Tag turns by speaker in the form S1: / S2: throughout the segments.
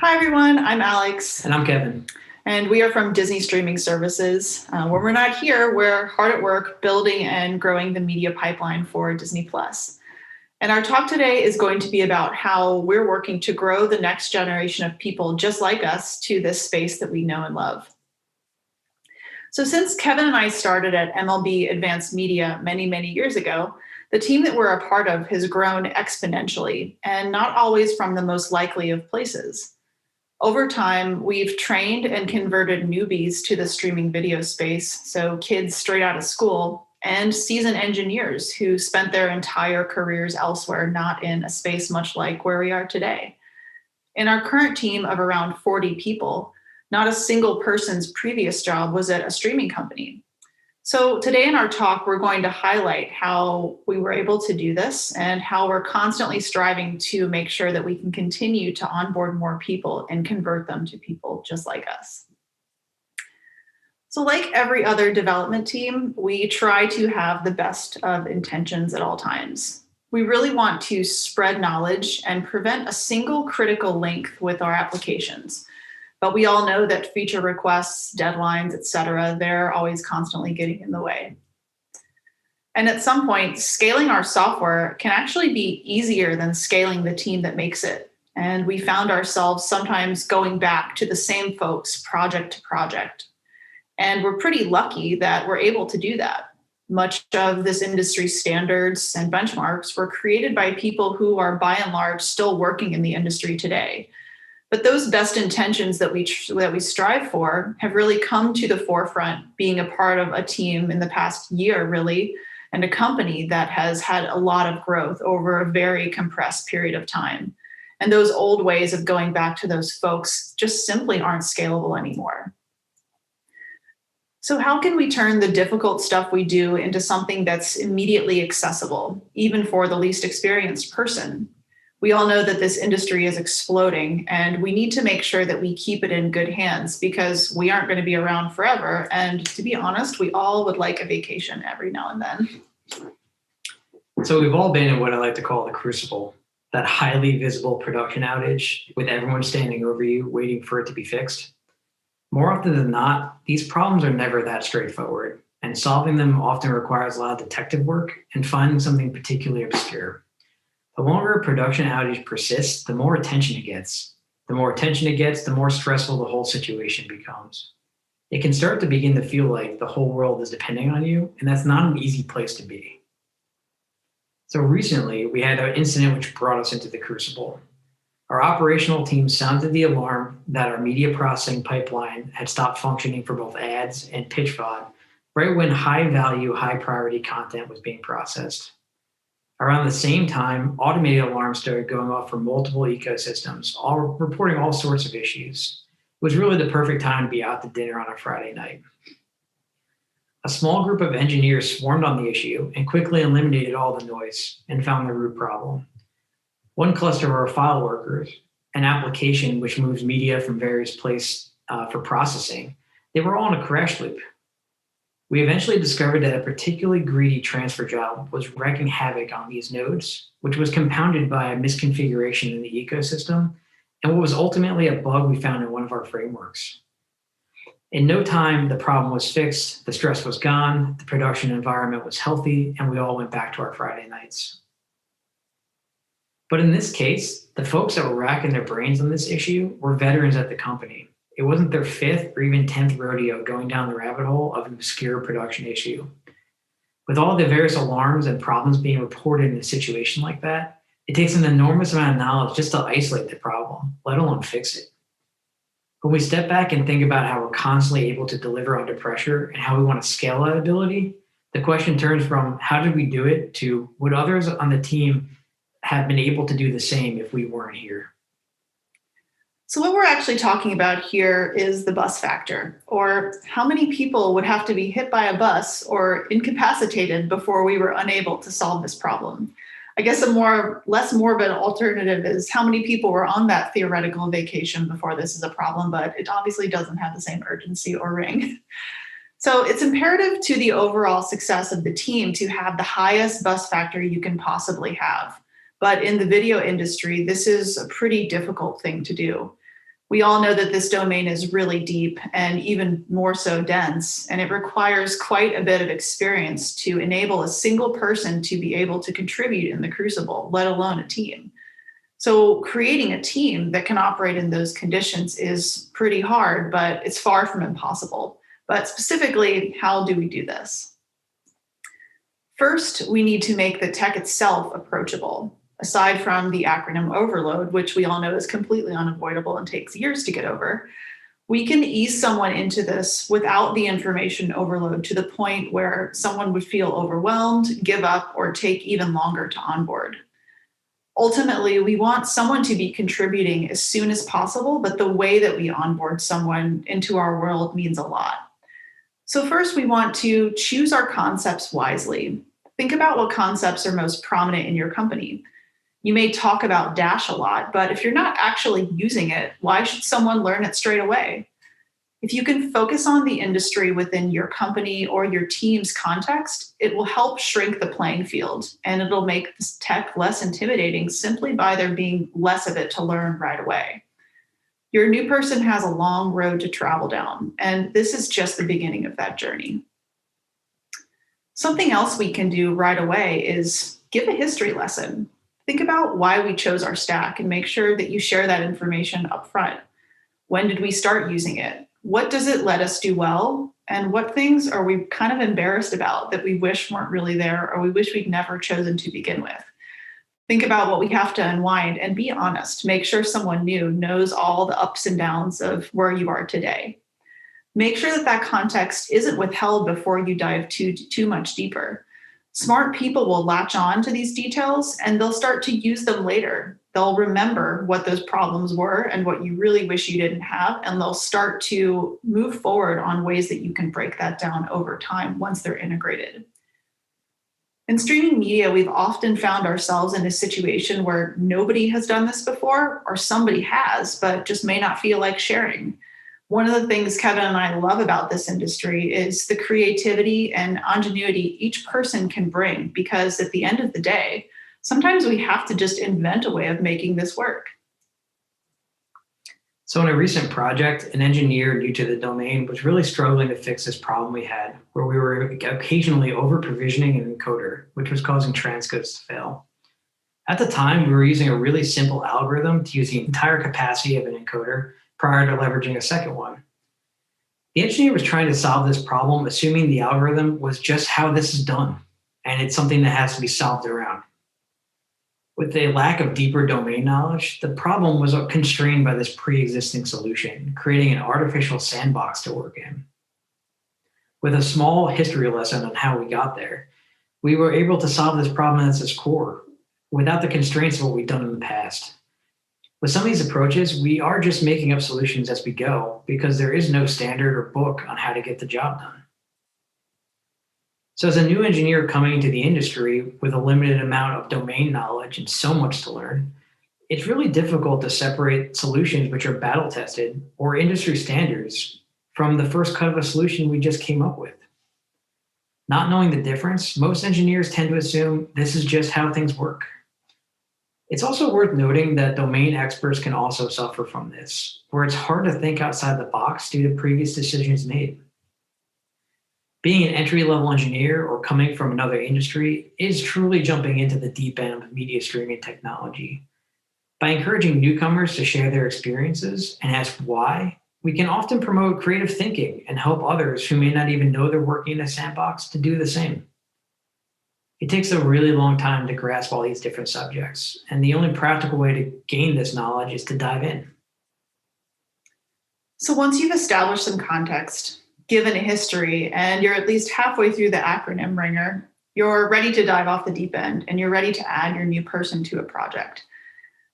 S1: Hi, everyone. I'm Alex.
S2: And I'm Kevin.
S1: And we are from Disney Streaming Services. When we're not here, we're hard at work building and growing the media pipeline for Disney+. And our talk today is going to be about how we're working to grow the next generation of people just like us to this space that we know and love. So since Kevin and I started at MLB Advanced Media many years ago, the team that we're a part of has grown exponentially, and not always from the most likely of places. Over time, we've trained and converted newbies to the streaming video space, so kids straight out of school, and seasoned engineers who spent their entire careers elsewhere, not in a space much like where we are today. In our current team of around 40 people, not a single person's previous job was at a streaming company. So today in our talk, we're going to highlight how we were able to do this and how we're constantly striving to make sure that we can continue to onboard more people and convert them to people just like us. So like every other development team, we try to have the best of intentions at all times. We really want to spread knowledge and prevent a single critical link with our applications. But we all know that feature requests, deadlines, et cetera, they're always constantly getting in the way. And at some point, scaling our software can actually be easier than scaling the team that makes it. And we found ourselves sometimes going back to the same folks project to project. And we're pretty lucky that we're able to do that. Much of this industry's standards and benchmarks were created by people who are by and large still working in the industry today. But those best intentions that we strive for have really come to the forefront, being a part of a team in the past year, really, and a company that has had a lot of growth over a very compressed period of time. And those old ways of going back to those folks just simply aren't scalable anymore. So how can we turn the difficult stuff we do into something that's immediately accessible, even for the least experienced person? We all know that this industry is exploding, and we need to make sure that we keep it in good hands because we aren't going to be around forever. And to be honest, we all would like a vacation every now and then.
S2: So we've all been in what I like to call the Crucible, that highly visible production outage with everyone standing over you, waiting for it to be fixed. More often than not, these problems are never that straightforward, and solving them often requires a lot of detective work and finding something particularly obscure. The longer a production outage persists, the more attention it gets. The more attention it gets, the more stressful the whole situation becomes. It can start to begin to feel like the whole world is depending on you, and that's not an easy place to be. So recently, we had an incident which brought us into the Crucible. Our operational team sounded the alarm that our media processing pipeline had stopped functioning for both ads and pitch VOD, right when high-value, high-priority content was being processed. Around the same time, automated alarms started going off for multiple ecosystems, all reporting all sorts of issues. It was really the perfect time to be out to dinner on a Friday night. A small group of engineers swarmed on the issue and quickly eliminated all the noise and found the root problem. One cluster of our file workers, an application which moves media from various places for processing, they were all in a crash loop. We eventually discovered that a particularly greedy transfer job was wreaking havoc on these nodes, which was compounded by a misconfiguration in the ecosystem and what was ultimately a bug we found in one of our frameworks. In no time, the problem was fixed, the stress was gone, the production environment was healthy, and we all went back to our Friday nights. But in this case, the folks that were racking their brains on this issue were veterans at the company. It wasn't their 5th or even 10th rodeo going down the rabbit hole of an obscure production issue. With all the various alarms and problems being reported in a situation like that, it takes an enormous amount of knowledge just to isolate the problem, let alone fix it. When we step back and think about how we're constantly able to deliver under pressure and how we want to scale that ability, the question turns from how did we do it to would others on the team have been able to do the same if we weren't here?
S1: So what we're actually talking about here is the bus factor, or how many people would have to be hit by a bus or incapacitated before we were unable to solve this problem. I guess a less morbid alternative is how many people were on that theoretical vacation before this is a problem, but it obviously doesn't have the same urgency or ring. So it's imperative to the overall success of the team to have the highest bus factor you can possibly have. But in the video industry, this is a pretty difficult thing to do. We all know that this domain is really deep and even more so dense, and it requires quite a bit of experience to enable a single person to be able to contribute in the Crucible, let alone a team. So creating a team that can operate in those conditions is pretty hard, but it's far from impossible. But specifically, how do we do this? First, we need to make the tech itself approachable. Aside from the acronym overload, which we all know is completely unavoidable and takes years to get over, we can ease someone into this without the information overload to the point where someone would feel overwhelmed, give up, or take even longer to onboard. Ultimately, we want someone to be contributing as soon as possible, but the way that we onboard someone into our world means a lot. So first, we want to choose our concepts wisely. Think about what concepts are most prominent in your company. You may talk about Dash a lot, but if you're not actually using it, why should someone learn it straight away? If you can focus on the industry within your company or your team's context, it will help shrink the playing field, and it'll make this tech less intimidating simply by there being less of it to learn right away. Your new person has a long road to travel down, and this is just the beginning of that journey. Something else we can do right away is give a history lesson. Think about why we chose our stack and make sure that you share that information up front. When did we start using it? What does it let us do well? And what things are we kind of embarrassed about that we wish weren't really there or we wish we'd never chosen to begin with? Think about what we have to unwind and be honest. Make sure someone new knows all the ups and downs of where you are today. Make sure that that context isn't withheld before you dive too much deeper. Smart people will latch on to these details and they'll start to use them later. They'll remember what those problems were and what you really wish you didn't have, and they'll start to move forward on ways that you can break that down over time once they're integrated. In streaming media, we've often found ourselves in a situation where nobody has done this before, or somebody has, but just may not feel like sharing. One of the things Kevin and I love about this industry is the creativity and ingenuity each person can bring, because at the end of the day, sometimes we have to just invent a way of making this work.
S2: So in a recent project, an engineer new to the domain was really struggling to fix this problem we had, where we were occasionally over-provisioning an encoder, which was causing transcodes to fail. At the time, we were using a really simple algorithm to use the entire capacity of an encoder prior to leveraging a second one. The engineer was trying to solve this problem, assuming the algorithm was just how this is done, and it's something that has to be solved around. With a lack of deeper domain knowledge, the problem was constrained by this pre-existing solution, creating an artificial sandbox to work in. With a small history lesson on how we got there, we were able to solve this problem at its core, without the constraints of what we've done in the past. With some of these approaches, we are just making up solutions as we go because there is no standard or book on how to get the job done. So as a new engineer coming into the industry with a limited amount of domain knowledge and so much to learn, it's really difficult to separate solutions which are battle tested or industry standards from the first cut of a solution we just came up with. Not knowing the difference, most engineers tend to assume this is just how things work. It's also worth noting that domain experts can also suffer from this, where it's hard to think outside the box due to previous decisions made. Being an entry-level engineer or coming from another industry is truly jumping into the deep end of media streaming technology. By encouraging newcomers to share their experiences and ask why, we can often promote creative thinking and help others who may not even know they're working in a sandbox to do the same. It takes a really long time to grasp all these different subjects, and the only practical way to gain this knowledge is to dive in.
S1: So once you've established some context, given a history, and you're at least halfway through the acronym ringer, you're ready to dive off the deep end and you're ready to add your new person to a project.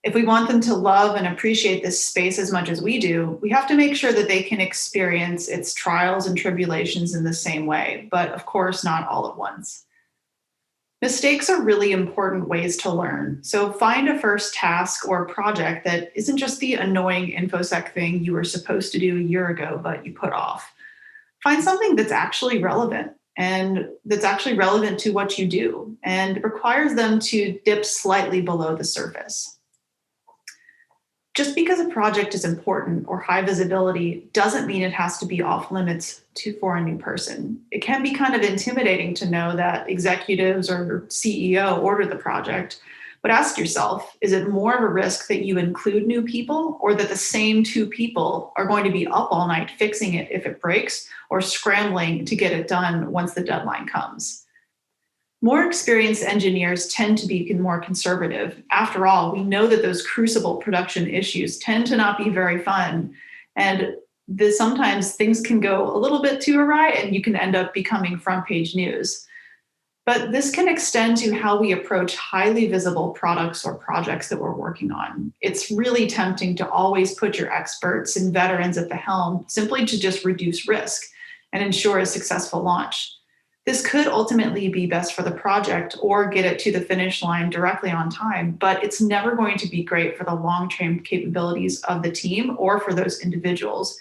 S1: If we want them to love and appreciate this space as much as we do, we have to make sure that they can experience its trials and tribulations in the same way, but of course, not all at once. Mistakes are really important ways to learn. So find a first task or project that isn't just the annoying InfoSec thing you were supposed to do a year ago, but you put off. Find something that's actually relevant to what you do and requires them to dip slightly below the surface. Just because a project is important or high visibility doesn't mean it has to be off limits for a new person. It can be kind of intimidating to know that executives or CEO ordered the project, but ask yourself, is it more of a risk that you include new people or that the same two people are going to be up all night fixing it if it breaks or scrambling to get it done once the deadline comes? More experienced engineers tend to be more conservative. After all, we know that those Crucible production issues tend to not be very fun. And sometimes things can go a little bit too awry and you can end up becoming front page news. But this can extend to how we approach highly visible products or projects that we're working on. It's really tempting to always put your experts and veterans at the helm simply to just reduce risk and ensure a successful launch. This could ultimately be best for the project or get it to the finish line directly on time, but it's never going to be great for the long-term capabilities of the team or for those individuals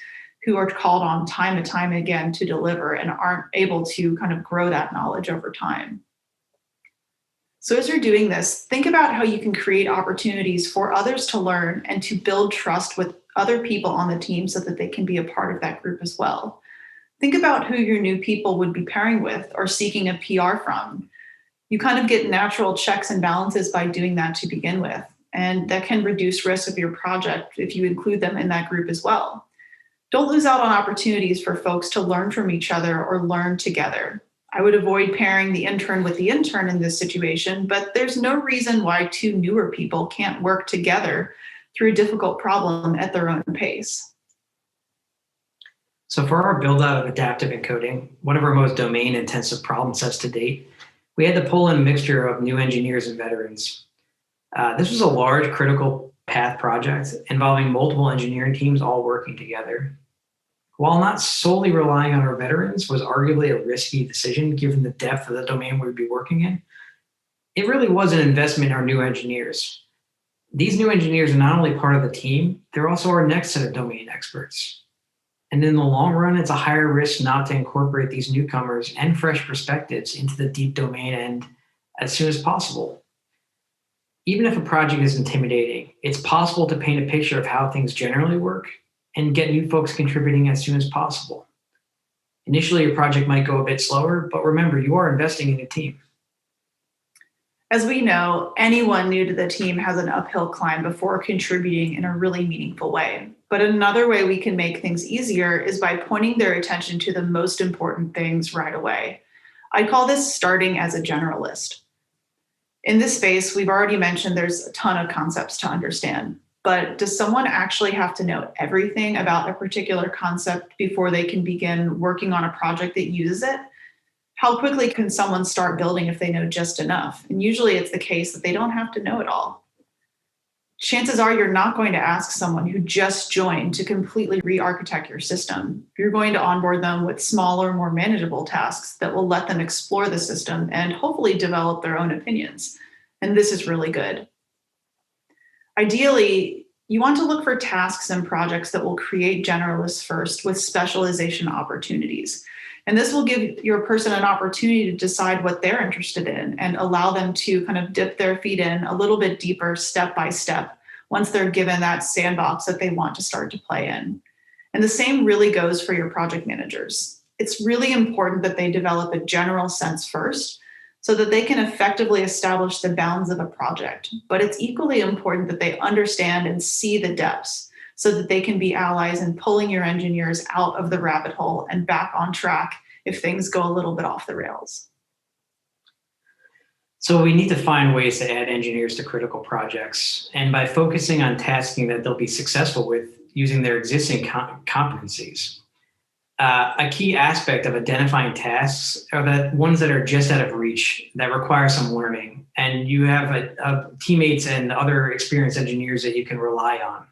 S1: who are called on time and time again to deliver and aren't able to kind of grow that knowledge over time. So as you're doing this, think about how you can create opportunities for others to learn and to build trust with other people on the team so that they can be a part of that group as well. Think about who your new people would be pairing with or seeking a PR from. You kind of get natural checks and balances by doing that to begin with, and that can reduce risk of your project if you include them in that group as well. Don't lose out on opportunities for folks to learn from each other or learn together. I would avoid pairing the intern with the intern in this situation, but there's no reason why two newer people can't work together through a difficult problem at their own pace.
S2: So for our build out of adaptive encoding, one of our most domain intensive problem sets to date, we had to pull in a mixture of new engineers and veterans. This was a large critical path project involving multiple engineering teams all working together. While not solely relying on our veterans was arguably a risky decision given the depth of the domain we'd be working in, it really was an investment in our new engineers. These new engineers are not only part of the team, they're also our next set of domain experts. And in the long run, it's a higher risk not to incorporate these newcomers and fresh perspectives into the deep domain end as soon as possible. Even if a project is intimidating, it's possible to paint a picture of how things generally work and get new folks contributing as soon as possible. Initially, your project might go a bit slower, but remember, you are investing in a team.
S1: As we know, anyone new to the team has an uphill climb before contributing in a really meaningful way. But another way we can make things easier is by pointing their attention to the most important things right away. I call this starting as a generalist. In this space, we've already mentioned there's a ton of concepts to understand, but does someone actually have to know everything about a particular concept before they can begin working on a project that uses it? How quickly can someone start building if they know just enough? And usually it's the case that they don't have to know it all. Chances are you're not going to ask someone who just joined to completely re-architect your system. You're going to onboard them with smaller, more manageable tasks that will let them explore the system and hopefully develop their own opinions. And this is really good. Ideally, you want to look for tasks and projects that will create generalists first with specialization opportunities. And this will give your person an opportunity to decide what they're interested in and allow them to kind of dip their feet in a little bit deeper step by step once they're given that sandbox that they want to start to play in. And the same really goes for your project managers. It's really important that they develop a general sense first so that they can effectively establish the bounds of a project. But it's equally important that they understand and see the depths so that they can be allies in pulling your engineers out of the rabbit hole and back on track if things go a little bit off the rails.
S2: So we need to find ways to add engineers to critical projects. And by focusing on tasking that they'll be successful with using their existing competencies. A key aspect of identifying tasks are the ones that are just out of reach, that require some learning. And you have teammates and other experienced engineers that you can rely on.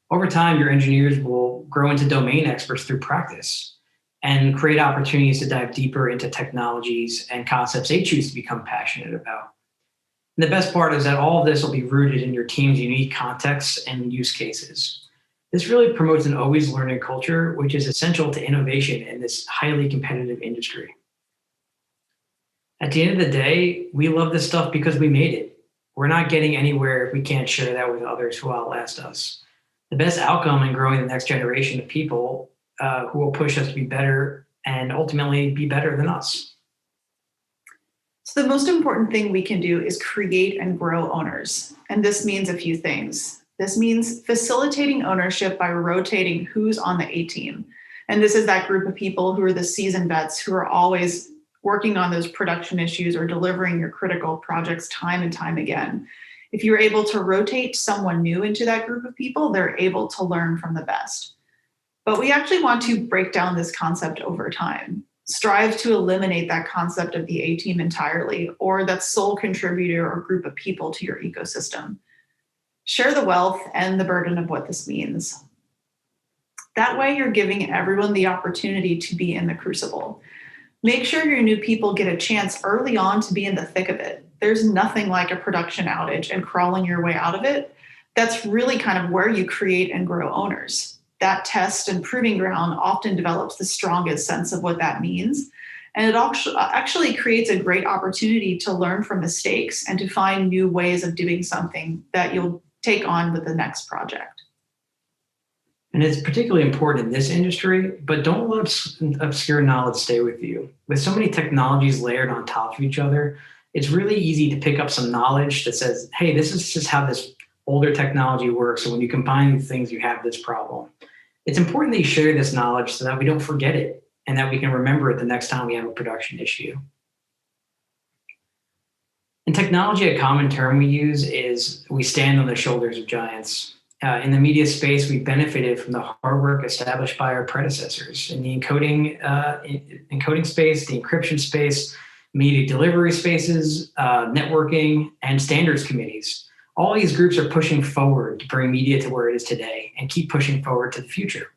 S2: Over time, your engineers will grow into domain experts through practice and create opportunities to dive deeper into technologies and concepts they choose to become passionate about. And the best part is that all of this will be rooted in your team's unique contexts and use cases. This really promotes an always learning culture, which is essential to innovation in this highly competitive industry. At the end of the day, we love this stuff because we made it. We're not getting anywhere if we can't share that with others who outlast us. The best outcome in growing the next generation of people who will push us to be better and ultimately be better than us.
S1: So the most important thing we can do is create and grow owners. And this means a few things. This means facilitating ownership by rotating who's on the A team. And this is that group of people who are the seasoned vets who are always working on those production issues or delivering your critical projects time and time again. If you're able to rotate someone new into that group of people, they're able to learn from the best. But we actually want to break down this concept over time. Strive to eliminate that concept of the A team entirely, or that sole contributor or group of people to your ecosystem. Share the wealth and the burden of what this means. That way, you're giving everyone the opportunity to be in the crucible. Make sure your new people get a chance early on to be in the thick of it. There's nothing like a production outage and crawling your way out of it. That's really kind of where you create and grow owners. That test and proving ground often develops the strongest sense of what that means. And it actually creates a great opportunity to learn from mistakes and to find new ways of doing something that you'll take on with the next project.
S2: And it's particularly important in this industry, but don't let obscure knowledge stay with you. With so many technologies layered on top of each other, it's really easy to pick up some knowledge that says, hey, this is just how this older technology works. So when you combine these things, you have this problem. It's important that you share this knowledge so that we don't forget it and that we can remember it the next time we have a production issue. In technology, a common term we use is we stand on the shoulders of giants. In the media space, we benefited from the hard work established by our predecessors in the encoding space, the encryption space, media delivery spaces, networking, and standards committees. All these groups are pushing forward to bring media to where it is today and keep pushing forward to the future.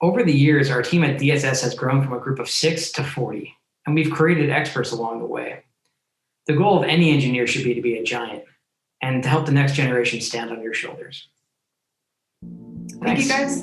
S2: Over the years, our team at DSS has grown from a group of 6 to 40, and we've created experts along the way. The goal of any engineer should be to be a giant and to help the next generation stand on your shoulders.
S1: Thank you, guys.